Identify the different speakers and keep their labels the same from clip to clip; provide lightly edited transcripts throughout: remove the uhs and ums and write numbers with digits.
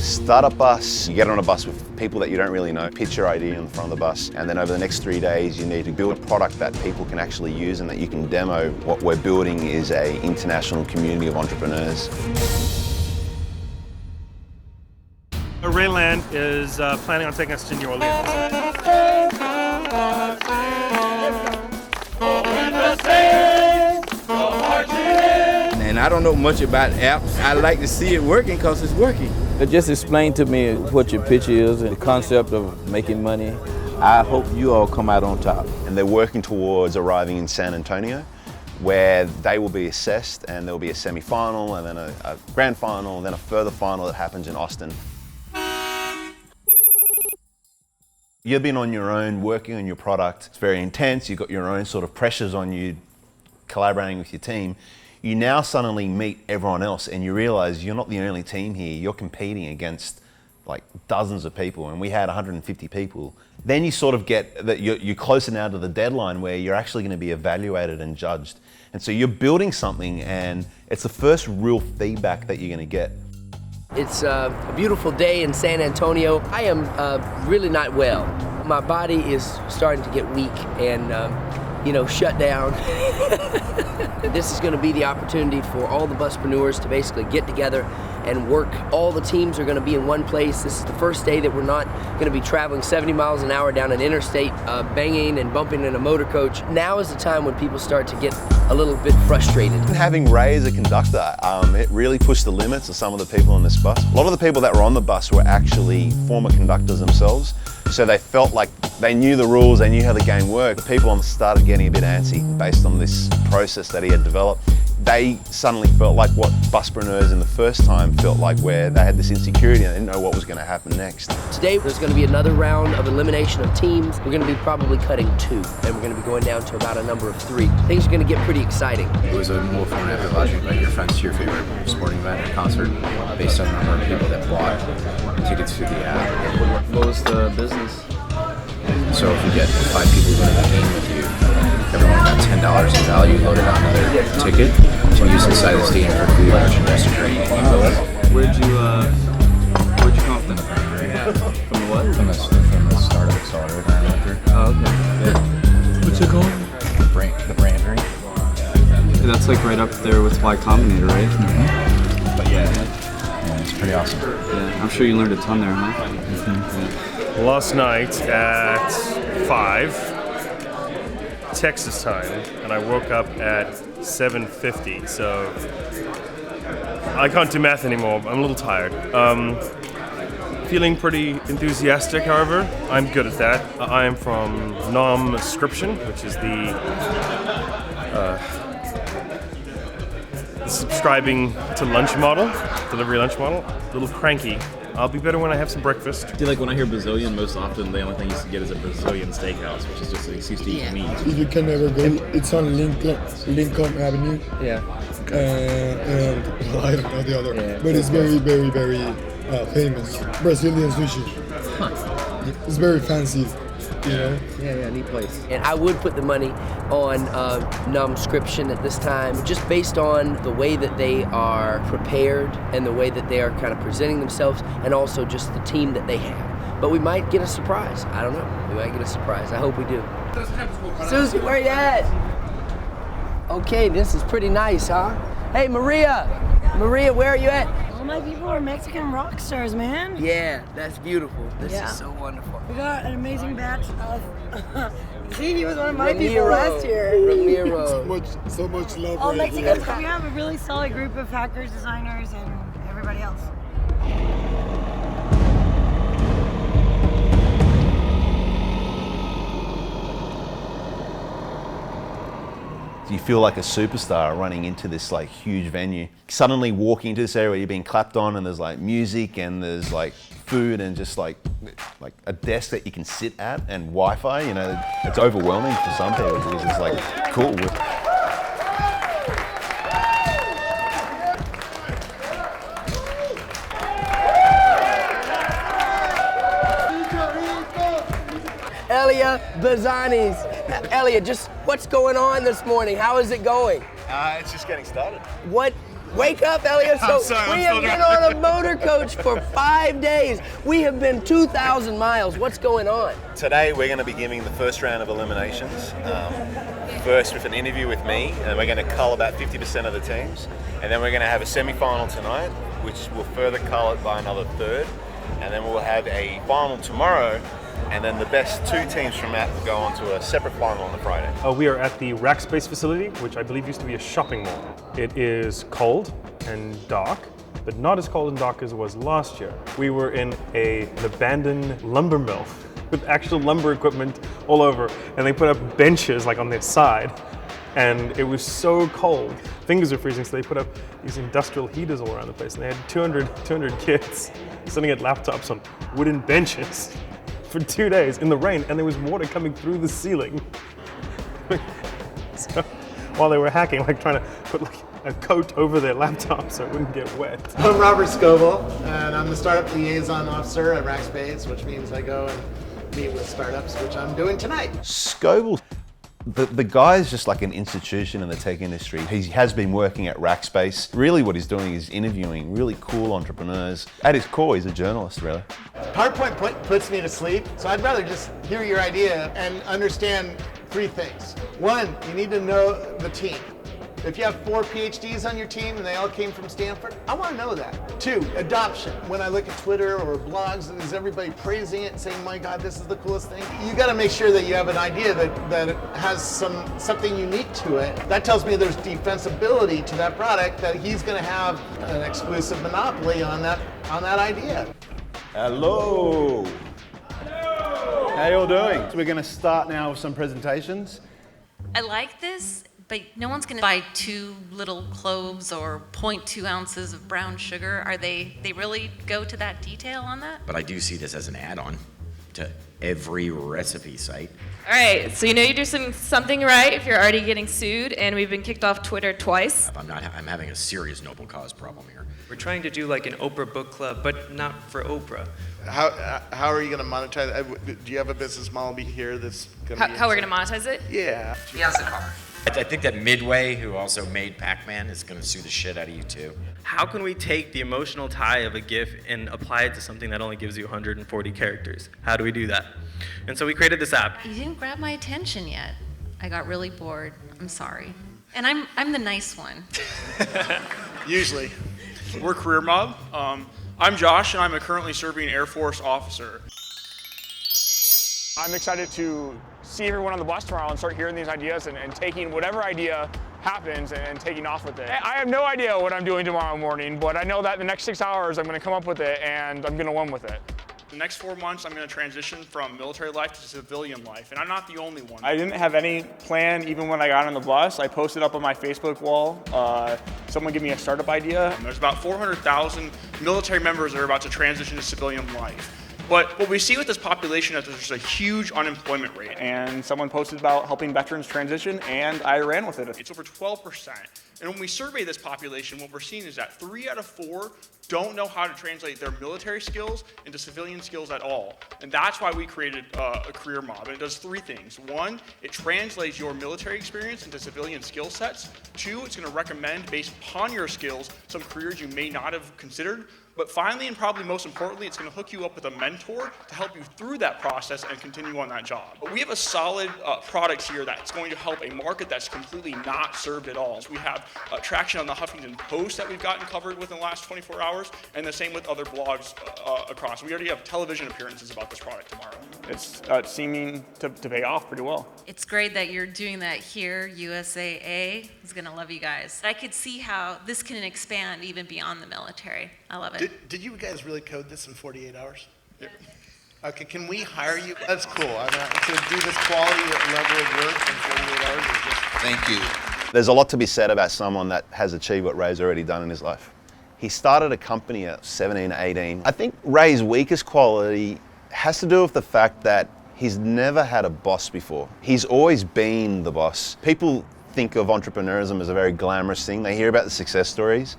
Speaker 1: StartupBus, you get on a bus with people that you don't really know, pitch your idea in front of the bus, and then over the next 3 days you need to build a product that people can actually use and that you can demo. What we're building is an international community of entrepreneurs.
Speaker 2: Ray Land is planning on taking us to New Orleans.
Speaker 3: And I don't know much about apps. I like to see it working because it's working.
Speaker 4: Just explain to me what your pitch is and the concept of making money. I hope you all come out on top.
Speaker 1: And they're working towards arriving in San Antonio, where they will be assessed, and there will be a semi-final and then a grand final and then a further final that happens in Austin. You've been on your own, working on your product. It's very intense. You've got your own sort of pressures on you, collaborating with your team. You now suddenly meet everyone else and you realize you're not the only team here. You're competing against like dozens of people, and we had 150 people. Then you sort of get that you're closer now to the deadline where you're actually going to be evaluated and judged. And so you're building something, and it's the first real feedback that you're going to get.
Speaker 5: It's a beautiful day in San Antonio. I am really not well. My body is starting to get weak and, shut down. This is going to be the opportunity for all the buspreneurs to basically get together and work. All the teams are going to be in one place. This is the first day that we're not going to be traveling 70 miles an hour down an interstate, banging and bumping in a motor coach. Now is the time when people start to get a little bit frustrated.
Speaker 1: Having Ray as a conductor, it really pushed the limits of some of the people on this bus. A lot of the people that were on the bus were actually former conductors themselves, so they felt like they knew the rules, they knew how the game worked. The people started getting a bit antsy based on this process that he had developed. They suddenly felt like what buspreneurs in the first time felt like, where they had this insecurity and they didn't know what was going to happen next.
Speaker 5: Today there's going to be another round of elimination of teams. We're going to be probably cutting 2, and we're going to be going down to about a number of 3. Things are going to get pretty exciting.
Speaker 6: It was a more formative allowed you to invite your friends to your favorite sporting event or concert based on the number of people that bought tickets through the app.
Speaker 7: What was the business?
Speaker 6: So if you get 5 people going to the game with you, everyone got $10 in value loaded on their ticket to use inside the stadium for food, lunch, and restaurant.
Speaker 7: Where'd you come from? From the what?
Speaker 6: From the Startup Accelerator I went through.
Speaker 7: Oh, okay. Yeah. What's it called?
Speaker 6: The brand ring.
Speaker 7: That's like right up there with Y Combinator, right?
Speaker 6: Mm-hmm. But yeah, it's pretty awesome.
Speaker 7: Yeah, I'm sure you learned a ton there, huh? Mm-hmm. Yeah.
Speaker 2: Last night at 5 Texas time, and I woke up at 7:50, so I can't do math anymore. I'm a little tired. Feeling pretty enthusiastic, however. I'm good at that. I am from non-subscription, which is the subscribing to lunch model, delivery lunch model. A little cranky. I'll be better when I have some breakfast.
Speaker 8: I feel like when I hear Brazilian, most often the only thing you can get is a Brazilian steakhouse, which is just an excuse to eat meat.
Speaker 9: If you can ever go, it's on Lincoln Avenue.
Speaker 7: Yeah.
Speaker 9: And I don't know the other,
Speaker 7: yeah,
Speaker 9: but it's very, very, very famous. Brazilian sushi.
Speaker 7: Huh.
Speaker 9: It's very fancy. You know?
Speaker 7: Yeah, neat place.
Speaker 5: And I would put the money on non-subscription at this time, just based on the way that they are prepared and the way that they are kind of presenting themselves, and also just the team that they have. But we might get a surprise. I don't know. We might get a surprise. I hope we do. Susie, where you at? Okay, this is pretty nice, huh? Hey, Maria! Maria, where are you at?
Speaker 10: All my people are Mexican rock stars, man.
Speaker 5: Yeah, that's beautiful. This is so wonderful.
Speaker 10: We got an amazing batch of... See, he was one of my
Speaker 5: Ramiro,
Speaker 10: people last year.
Speaker 5: Ramiro.
Speaker 9: so much love.
Speaker 10: All
Speaker 9: right
Speaker 10: Mexicans.
Speaker 9: here.
Speaker 10: We have a really solid group of hackers, designers, and everybody else.
Speaker 1: You feel like a superstar running into this like huge venue. Suddenly walking into this area where you're being clapped on, and there's like music and there's like food and just like a desk that you can sit at and Wi-Fi. You know, it's overwhelming for some people because it's like cool.
Speaker 5: Elia Bazanis. Elia, just what's going on this morning? How is it going?
Speaker 1: It's just getting started.
Speaker 5: What Wake up, Elliot. So
Speaker 2: sorry,
Speaker 5: we have been on a motor coach for 5 days. We have been 2,000 miles. What's going on?
Speaker 1: Today we're going to be giving the first round of eliminations. First with an interview with me, and we're going to cull about 50% of the teams. And then we're going to have a semi-final tonight, which will further cull it by another third. And then we'll have a final tomorrow. And then the best 2 teams from that will go on to a separate final on the Friday.
Speaker 2: We are at the Rackspace facility, which I believe used to be a shopping mall. It is cold and dark, but not as cold and dark as it was last year. We were in an abandoned lumber mill with actual lumber equipment all over, and they put up benches like on their side, and it was so cold. Fingers are freezing, so they put up these industrial heaters all around the place, and they had 200 kids sitting at laptops on wooden benches for 2 days in the rain, and there was water coming through the ceiling. So while they were hacking, like trying to put like a coat over their laptop so it wouldn't get wet.
Speaker 11: I'm Robert Scoble, and I'm the Startup Liaison Officer at Rackspace, which means I go and meet with startups, which I'm doing tonight.
Speaker 1: Scoble, the guy is just like an institution in the tech industry. He has been working at Rackspace. Really what he's doing is interviewing really cool entrepreneurs. At his core, he's a journalist, really.
Speaker 11: PowerPoint puts me to sleep, so I'd rather just hear your idea and understand 3 things. 1, you need to know the team. If you have 4 PhDs on your team and they all came from Stanford, I want to know that. 2, adoption. When I look at Twitter or blogs, is everybody praising it and saying, my God, this is the coolest thing? You got to make sure that you have an idea that has something unique to it. That tells me there's defensibility to that product, that he's going to have an exclusive monopoly on that idea.
Speaker 1: Hello. How you all doing? So we're going to start now with some presentations.
Speaker 12: I like this, but no one's going to buy 2 little cloves or 0.2 ounces of brown sugar. Are they really go to that detail on that?
Speaker 13: But I do see this as an add-on to every recipe site.
Speaker 14: All right, so you know you're doing something right if you're already getting sued, and we've been kicked off Twitter twice.
Speaker 13: I'm having a serious noble cause problem here.
Speaker 15: We're trying to do like an Oprah book club, but not for Oprah.
Speaker 11: How are you going to monetize it? Do you have a business model here that's going to be...
Speaker 14: How we're going to monetize it?
Speaker 11: Yeah.
Speaker 13: He has a car. I think that Midway, who also made Pac-Man, is going to sue the shit out of you too.
Speaker 15: How can we take the emotional tie of a GIF and apply it to something that only gives you 140 characters? How do we do that? And so we created this app.
Speaker 12: You didn't grab my attention yet. I got really bored. I'm sorry. And I'm the nice one.
Speaker 11: Usually.
Speaker 16: We're Career Mob. I'm Josh, and I'm a currently serving Air Force officer. I'm excited to see everyone on the bus tomorrow and start hearing these ideas and taking whatever idea happens and taking off with it. I have no idea what I'm doing tomorrow morning, but I know that in the next 6 hours I'm going to come up with it and I'm going to win with it. The next 4 months I'm going to transition from military life to civilian life, and I'm not the only one. I didn't have any plan even when I got on the bus. I posted up on my Facebook wall, someone give me a startup idea. And there's about 400,000 military members that are about to transition to civilian life. But what we see with this population is there's a huge unemployment rate. And someone posted about helping veterans transition, and I ran with it. It's over 12%. And when we survey this population, what we're seeing is that 3 out of 4 don't know how to translate their military skills into civilian skills at all. And that's why we created a Career Mob. And it does 3 things. 1, it translates your military experience into civilian skill sets. 2, it's going to recommend, based upon your skills, some careers you may not have considered. But finally, and probably most importantly, it's going to hook you up with a mentor to help you through that process and continue on that job. But we have a solid product here that's going to help a market that's completely not served at all. So we have traction on the Huffington Post that we've gotten covered within the last 24 hours, and the same with other blogs across. We already have television appearances about this product tomorrow. It's seeming to pay off pretty well.
Speaker 12: It's great that you're doing that here. USAA is going to love you guys. I could see how this can expand even beyond the military. I love it.
Speaker 11: Did you guys really code this in 48 hours? Yeah. Okay, can we hire you? That's cool. To do this quality level of work in 48 hours is just...
Speaker 1: Thank you. There's a lot to be said about someone that has achieved what Ray's already done in his life. He started a company at 17, 18. I think Ray's weakest quality has to do with the fact that he's never had a boss before. He's always been the boss. People think of entrepreneurism as a very glamorous thing. They hear about the success stories.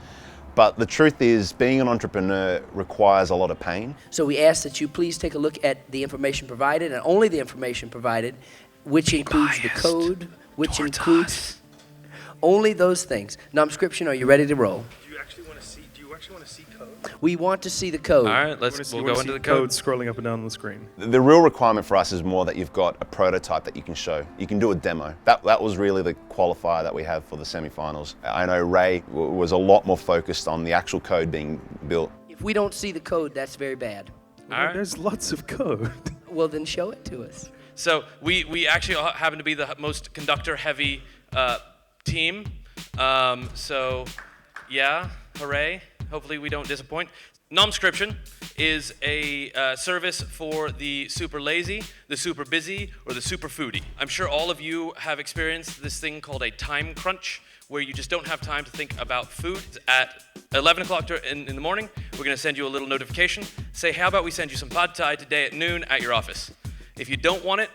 Speaker 1: But the truth is, being an entrepreneur requires a lot of pain.
Speaker 5: So we ask that you please take a look at the information provided, and only the information provided, which includes the code, which includes only those things. Numscription, are you ready to roll?
Speaker 2: actually want to see code?
Speaker 5: We want to see the code.
Speaker 15: All right, we'll go into the code.
Speaker 2: Scrolling up and down on the screen.
Speaker 1: The real requirement for us is more that you've got a prototype that you can show. You can do a demo. That was really the qualifier that we have for the semifinals. I know Ray was a lot more focused on the actual code being built.
Speaker 5: If we don't see the code, that's very bad.
Speaker 2: All right. There's lots of code.
Speaker 5: Well, then show it to us.
Speaker 15: So we actually happen to be the most conductor-heavy team. So yeah, hooray. Hopefully we don't disappoint. Nomscription is a service for the super lazy, the super busy, or the super foodie. I'm sure all of you have experienced this thing called a time crunch, where you just don't have time to think about food. At 11 o'clock in the morning, we're gonna send you a little notification. Say, how about we send you some pad thai today at noon at your office? If you don't want it,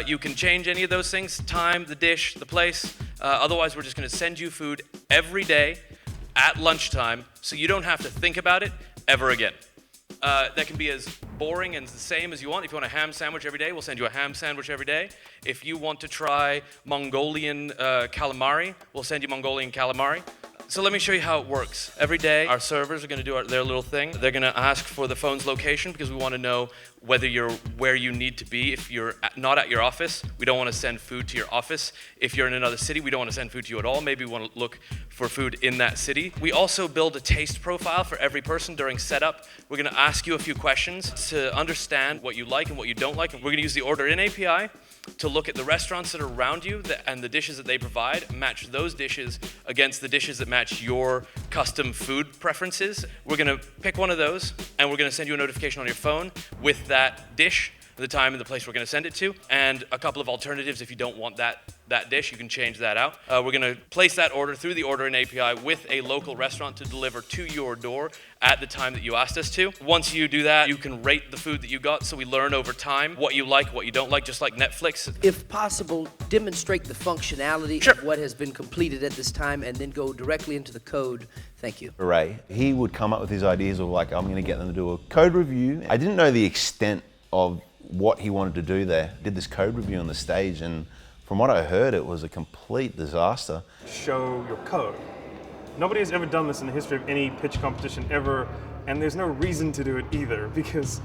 Speaker 15: you can change any of those things, time, the dish, the place. Otherwise, we're just gonna send you food every day at lunchtime, so you don't have to think about it ever again. That can be as boring and the same as you want. If you want a ham sandwich every day, we'll send you a ham sandwich every day. If you want to try Mongolian calamari, we'll send you Mongolian calamari. So let me show you how it works. Every day, our servers are going to do their little thing. They're going to ask for the phone's location because we want to know whether you're where you need to be. If you're not at your office, we don't want to send food to your office. If you're in another city, we don't want to send food to you at all. Maybe we want to look for food in that city. We also build a taste profile for every person during setup. We're going to ask you a few questions to understand what you like and what you don't like. And we're going to use the Order In API to look at the restaurants that are around you and the dishes that they provide, match those dishes against the dishes that match your custom food preferences. We're gonna pick one of those, and we're gonna send you a notification on your phone with that dish, the time and the place we're gonna send it to, and a couple of alternatives. If you don't want that dish, you can change that out. We're gonna place that order through the Order In API with a local restaurant to deliver to your door at the time that you asked us to. Once you do that, you can rate the food that you got, so we learn over time what you like, what you don't like, just like Netflix.
Speaker 5: If possible, demonstrate the functionality of what has been completed at this time and then go directly into the code. Thank you.
Speaker 1: Ray, he would come up with his ideas of like, I'm gonna get them to do a code review. I didn't know the extent of what he wanted to do there. Did this code review on the stage, and from what I heard, it was a complete disaster.
Speaker 2: Show your code. Nobody has ever done this in the history of any pitch competition ever, and there's no reason to do it either, because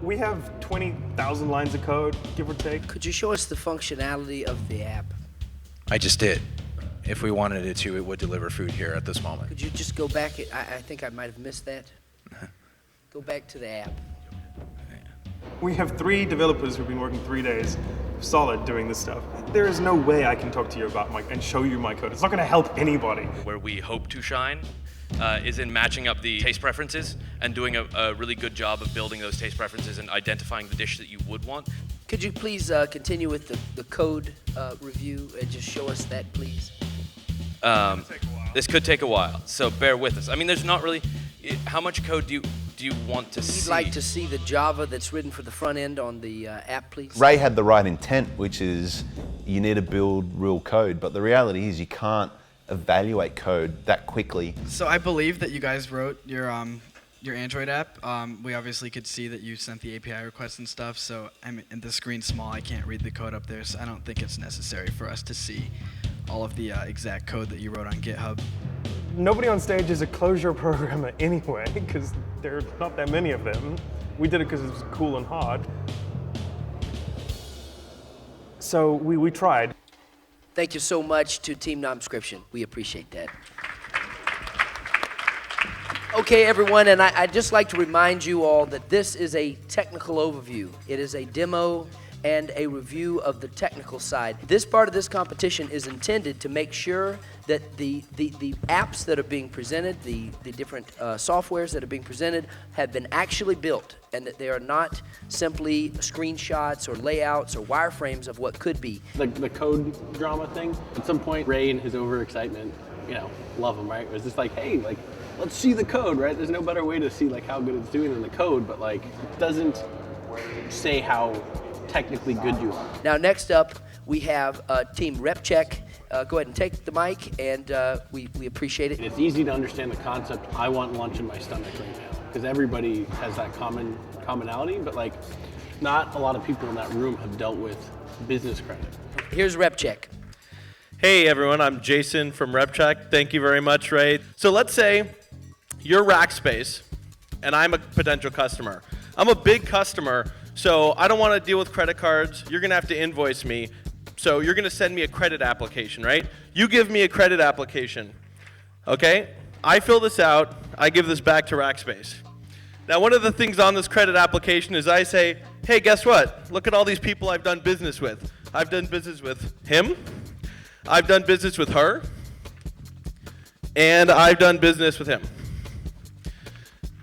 Speaker 2: we have 20,000 lines of code, give or take.
Speaker 5: Could you show us the functionality of the app?
Speaker 6: I just did. If we wanted it to, it would deliver food here at this moment.
Speaker 5: Could you just go back? I think I might have missed that. Go back to the app.
Speaker 2: We have 3 developers who've been working 3 days solid doing this stuff. There is no way I can talk to you about and show you my code. It's not going to help anybody.
Speaker 15: Where we hope to shine is in matching up the taste preferences and doing a really good job of building those taste preferences and identifying the dish that you would want.
Speaker 5: Could you please continue with the code review and just show us that, please?
Speaker 15: This could take a while, so bear with us. I mean, there's not really... How much code do you want to see?
Speaker 5: We'd like to see the Java that's written for the front end on the app, please.
Speaker 1: Ray had the right intent, which is you need to build real code, but the reality is you can't evaluate code that quickly.
Speaker 17: So I believe that you guys wrote your Android app. We obviously could see that you sent the API requests and stuff, so and the screen's small, I can't read the code up there, so I don't think it's necessary for us to see all of the exact code that you wrote on GitHub.
Speaker 2: Nobody on stage is a Clojure programmer anyway, because there are not that many of them. We did it because it was cool and hard. So we tried.
Speaker 5: Thank you so much to Team Nomscription. We appreciate that. Okay, everyone, and I'd just like to remind you all that this is a technical overview. It is a demo and a review of the technical side. This part of this competition is intended to make sure that the apps that are being presented, the different softwares that are being presented have been actually built, and that they are not simply screenshots or layouts or wireframes of what could be.
Speaker 18: The code drama thing, at some point Ray and his overexcitement, love him, right? It was just like, hey, let's see the code, right? There's no better way to see how good it's doing in the code, but it doesn't say how technically good you are.
Speaker 5: Now next up, we have Team RepCheck. Go ahead and take the mic, and we appreciate it.
Speaker 18: It's easy to understand the concept, I want lunch in my stomach right now, because everybody has that commonality, but not a lot of people in that room have dealt with business credit.
Speaker 5: Here's RepCheck.
Speaker 19: Hey everyone, I'm Jason from RepCheck. Thank you very much, Ray. So let's say you're Rackspace, and I'm a potential customer. I'm a big customer, so I don't want to deal with credit cards. You're going to have to invoice me. So you're going to send me a credit application, right? You give me a credit application, okay? I fill this out. I give this back to Rackspace. Now, one of the things on this credit application is I say, hey, guess what? Look at all these people I've done business with. I've done business with him. I've done business with her. And I've done business with him.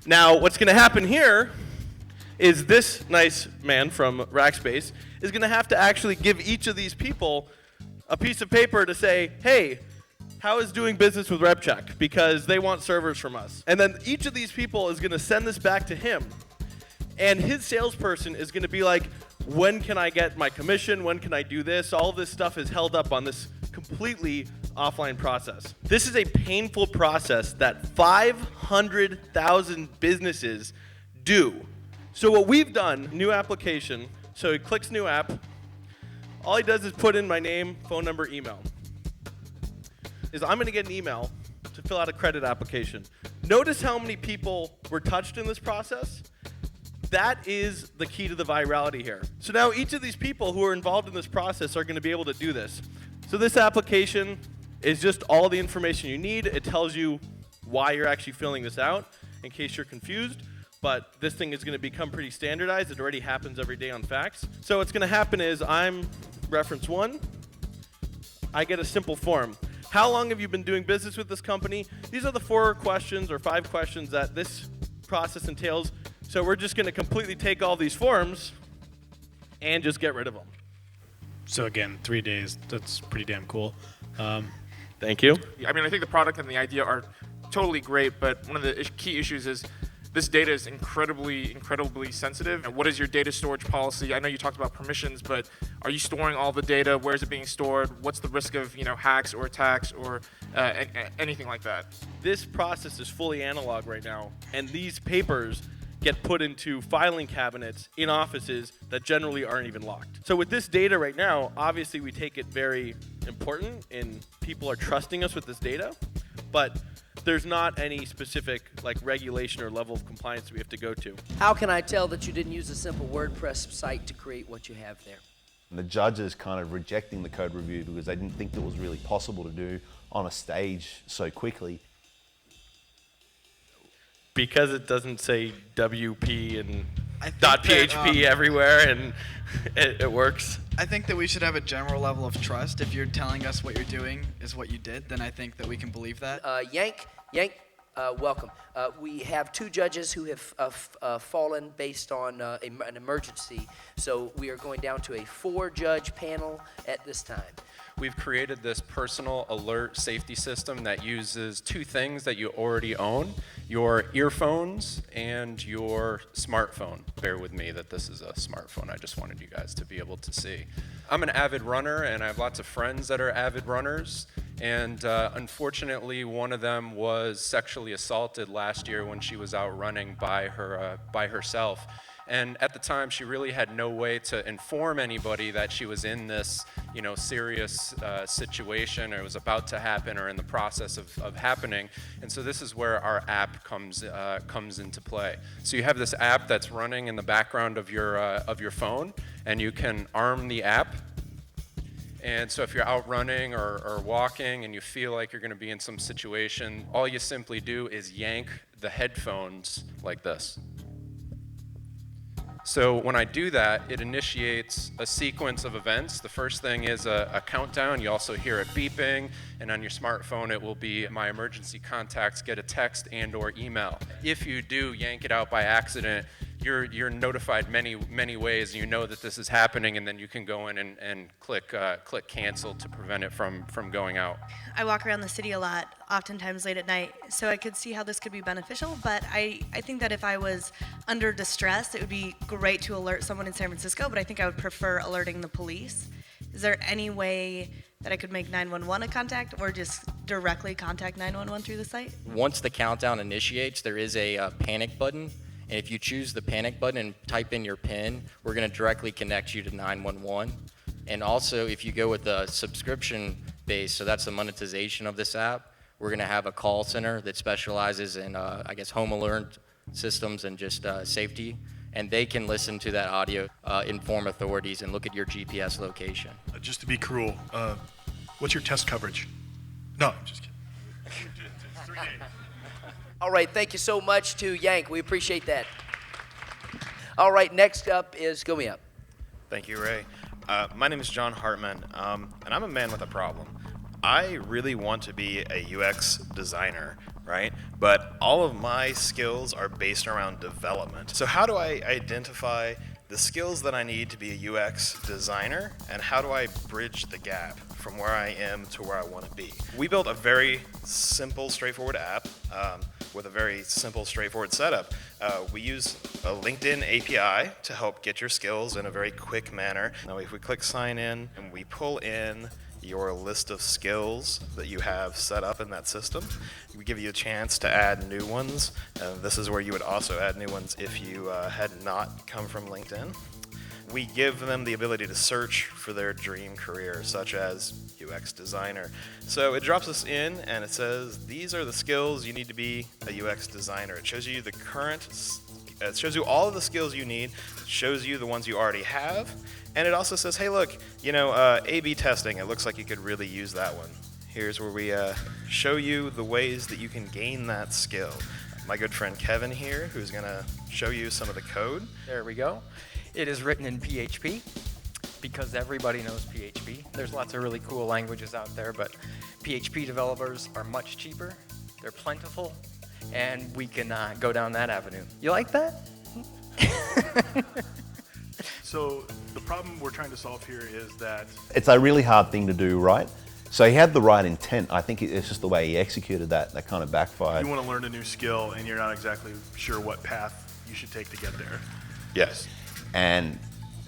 Speaker 19: Now, what's going to happen here is this nice man from Rackspace is going to have to actually give each of these people a piece of paper to say, hey, how is doing business with RepCheck? Because they want servers from us. And then each of these people is going to send this back to him. And his salesperson is going to be like, when can I get my commission? When can I do this? All this stuff is held up on this completely offline process. This is a painful process that 500,000 businesses do. So what we've done, new application, so he clicks new app. All he does is put in my name, phone number, email. I'm going to get an email to fill out a credit application. Notice how many people were touched in this process? That is the key to the virality here. So now each of these people who are involved in this process are going to be able to do this. So this application is just all the information you need. It tells you why you're actually filling this out in case you're confused. But this thing is going to become pretty standardized. It already happens every day on Fax. So what's going to happen is I'm reference 1. I get a simple form. How long have you been doing business with this company? These are the 4 questions or 5 questions that this process entails. So we're just going to completely take all these forms and just get rid of them.
Speaker 20: So again, 3 days, that's pretty damn cool.
Speaker 19: Thank you.
Speaker 21: I mean, I think the product and the idea are totally great, but one of the key issues is this data is incredibly sensitive. And what is your data storage policy? I know you talked about permissions, but are you storing all the data? Where is it being stored? What's the risk of hacks or attacks or anything like that?
Speaker 19: This process is fully analog right now, and these papers get put into filing cabinets in offices that generally aren't even locked. So with this data right now, obviously we take it very important, and people are trusting us with this data, but there's not any specific regulation or level of compliance we have to go to.
Speaker 5: How can I tell that you didn't use a simple WordPress site to create what you have there?
Speaker 1: And the judges kind of rejecting the code review because they didn't think it was really possible to do on a stage so quickly.
Speaker 19: Because it doesn't say WP and .php everywhere, and it works.
Speaker 17: I think that we should have a general level of trust. If you're telling us what you're doing is what you did, then I think that we can believe that.
Speaker 5: Yank, welcome. We have 2 judges who have fallen based on an emergency, so we are going down to a 4-judge panel at this time.
Speaker 22: We've created this personal alert safety system that uses 2 things that you already own, your earphones and your smartphone. Bear with me that this is a smartphone. I just wanted you guys to be able to see. I'm an avid runner, and I have lots of friends that are avid runners. And unfortunately, one of them was sexually assaulted last year when she was out running by herself. And at the time, she really had no way to inform anybody that she was in this, serious situation, or it was about to happen, or in the process of happening. And so this is where our app comes into play. So you have this app that's running in the background of your phone, and you can arm the app. And so if you're out running or walking and you feel like you're going to be in some situation, all you simply do is yank the headphones like this. So when I do that, it initiates a sequence of events. The first thing is a countdown. You also hear it beeping, and on your smartphone it will be my emergency contacts get a text and or email. If you do yank it out by accident, you're notified many ways, and you know that this is happening, and then you can go in and click cancel to prevent it from going out.
Speaker 23: I walk around the city a lot, oftentimes late at night, so I could see how this could be beneficial, but I think that if I was under distress, it would be great to alert someone in San Francisco, but I think I would prefer alerting the police. Is there any way that I could make 911 a contact, or just directly contact 911 through the site?
Speaker 24: Once the countdown initiates, there is a panic button. And if you choose the panic button and type in your PIN, we're going to directly connect you to 911. And also, if you go with the subscription base, so that's the monetization of this app, We're going to have a call center that specializes in, I guess, home alert systems and just safety. And they can listen to that audio, inform authorities, and look at your GPS location.
Speaker 3: Just to be cruel, what's your test coverage? No, I'm just kidding.
Speaker 5: All right, thank you so much to Yank. We appreciate that. All right, next up is, go me up.
Speaker 4: Thank you, Ray. My name is John Hartman, and I'm a man with a problem. I really want to be a UX designer, right? But all of my skills are based around development. So how do I identify the skills that I need to be a UX designer, and how do I bridge the gap from where I am to where I want to be? We built a very simple, straightforward app with a very simple, straightforward setup. We use a LinkedIn API to help get your skills in a very quick manner. Now, if we click sign in and we pull in your list of skills that you have set up in that system, we give you a chance to add new ones. This is where you would also add new ones if you had not come from LinkedIn. We give them the ability to search for their dream career, such as UX designer. So it drops us in and it says, these are the skills you need to be a UX designer. It shows you the current, it shows you all of the skills you need, it shows you the ones you already have, and it also says, hey look, you know, A/B testing, it looks like you could really use that one. Here's where we show you the ways that you can gain that skill. My good friend Kevin here, who's gonna show you some of the code.
Speaker 7: There we go. It is written in PHP because everybody knows PHP. There's lots of really cool languages out there, but PHP developers are much cheaper, they're plentiful, and we can go down that avenue. You like that?
Speaker 3: So the problem we're trying to solve here is that
Speaker 1: It's a really hard thing to do, right? So he had the right intent. I think it's just the way he executed that kind of backfired.
Speaker 3: you want to learn a new skill and you're not exactly sure what path you should take to get there.
Speaker 1: Yes. And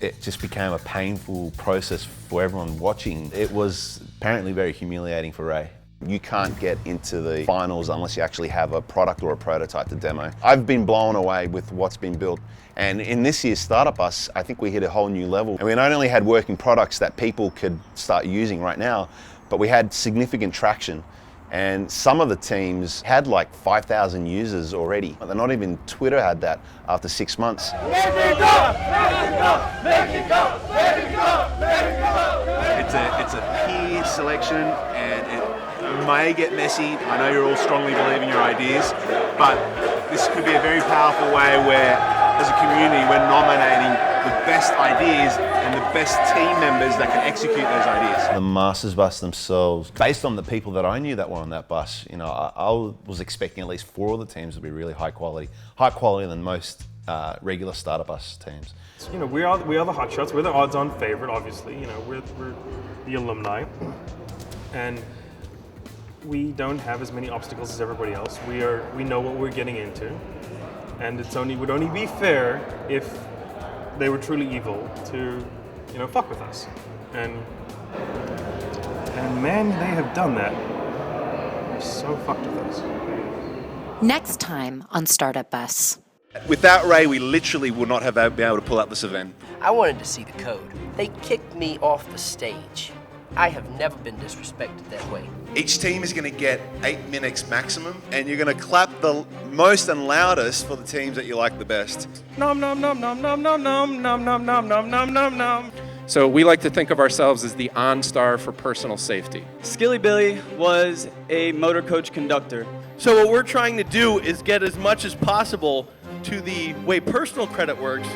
Speaker 1: it just became a painful process for everyone watching. It was apparently very humiliating for Ray. You can't get into the finals unless you actually have a product or a prototype to demo. I've been blown away with what's been built. And in this year's StartupBus, I think we hit a whole new level. And we not only had working products that people could start using right now, but we had significant traction. And some of the teams had like 5,000 users already. They're not even Twitter had that after 6 months.
Speaker 8: It's a peer selection, and it may get messy. I know you're all strongly believing your ideas, but this could be a very powerful way where, as a community, we're nominating the best ideas and the best team members that can execute those ideas.
Speaker 1: The Masters bus themselves, based on the people that I knew that were on that bus, you know, I was expecting at least 4 of the teams to be really high quality than most regular StartupBus teams.
Speaker 2: You know, we are the hotshots. We're the odds-on favorite, obviously. You know, we're the alumni, and we don't have as many obstacles as everybody else. We know what we're getting into, and would only be fair if they were truly evil to, you know, fuck with us. And man, they have done that. They're so fucked with us.
Speaker 25: Next time on StartupBus.
Speaker 8: Without Ray, we literally would not have been able to pull out this event.
Speaker 5: I wanted to see the code. They kicked me off the stage. I have never been disrespected that way.
Speaker 8: Each team is going to get 8 minutes maximum, and you're going to clap the most and loudest for the teams that you like the best.
Speaker 19: Nom nom nom nom nom nom nom nom nom nom nom nom nom nom.
Speaker 22: So we like to think of ourselves as the OnStar for personal safety.
Speaker 26: Skilly Billy was a motor coach conductor.
Speaker 19: So what we're trying to do is get as much as possible to the way personal credit works